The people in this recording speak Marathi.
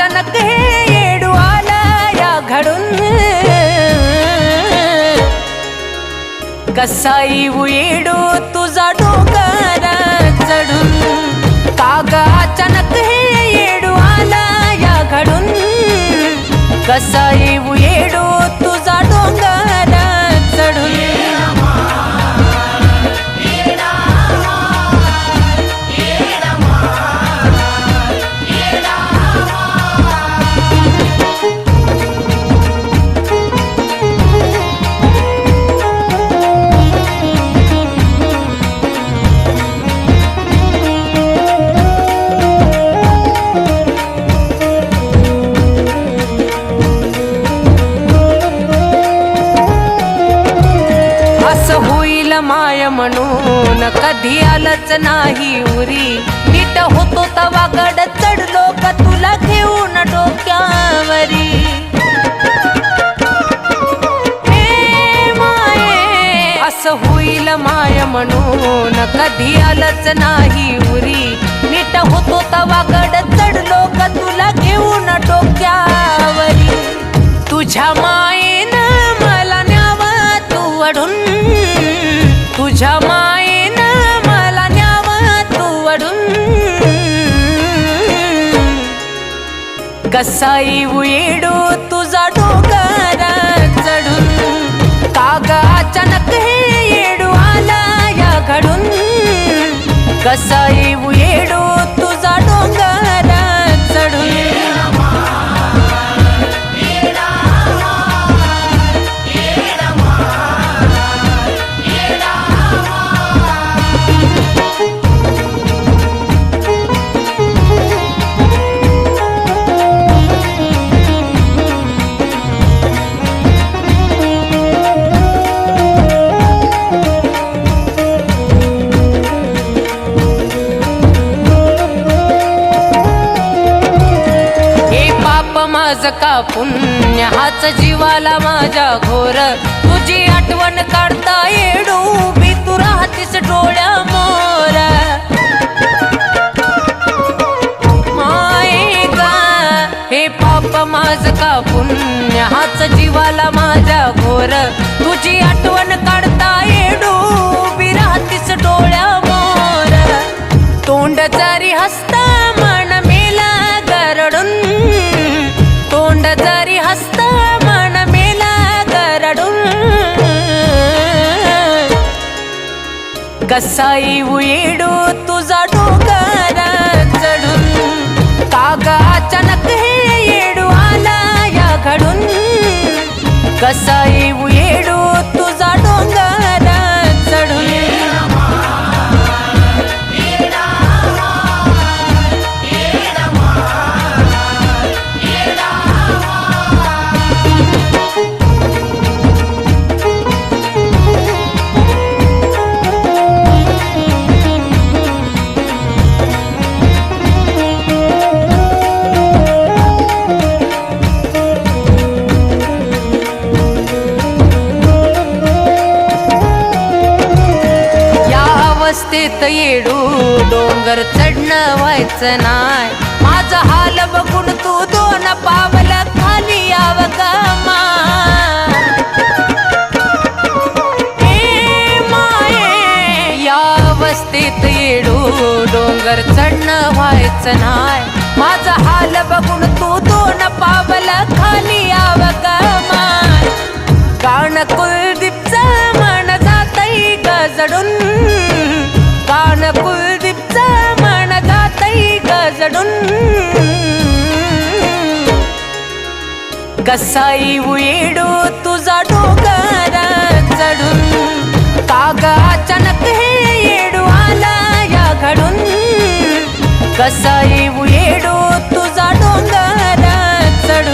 अचानक हे येडू आला या घडून कसा येऊ येडू तुझा डोंगर चढून काग अचानक हे येडू आला या घडून कसा येऊ येडू तुझा डोंगर चढून माय म्हणून कधी आलंच नाही उरी नीट होतो तवा गड चढलो का तुला घेऊन डोक्यावरी हे माये असं होईल माय म्हणून कधी आलंच नाही उरी नीट होतो तवा गड चढलो का तुला घेऊन डोक्यावरी तुझ्या मायेनं मला न्यावा तू अडून तुझ्या मायेनं मला न्यावा तू अडून कसा येऊ येडू तुझा डोंगर चढून काग अचानक हे येडू आला या घडून कसा येऊ येडू तुझा डोंगर चढून माझं का पुण्य हाच जीवाला माझ्या घोर तुझी आठवण काढता येडू मी तू राहतीस डोळ्या मोर माये गा हे पाप माझं का पुण्य हाच जीवाला माझ्या घोर तुझी आठवण काढता येडू मी राहतीस डोळ्या मोर तोंड जरी हसता मन मेला गरडून तोंड जरी हसता मन मेला गरडून कसा येऊ येडू तुझा डोंगर चढून काग अचानक हे येडू आला या घडून कसा येऊ येडू तुझा डोंगर चढून अवस्थेत येडू डोंगर चढणं व्हायचं नाय माझा हाल बघून तू दोन पावल खाली याव गमा हे माये या अवस्थेत येडू डोंगर चढणं व्हायचं नाय माझा हाल बघून तू दोन पावल खाली याव गमा कान कुलदीपचं मन जातई गजडून कान कुलदीपचं मन जातई गजडून कसा येऊ येडू तुझा डोंगर चढून काग अचानक हे येडू आला या घडून कसा येऊ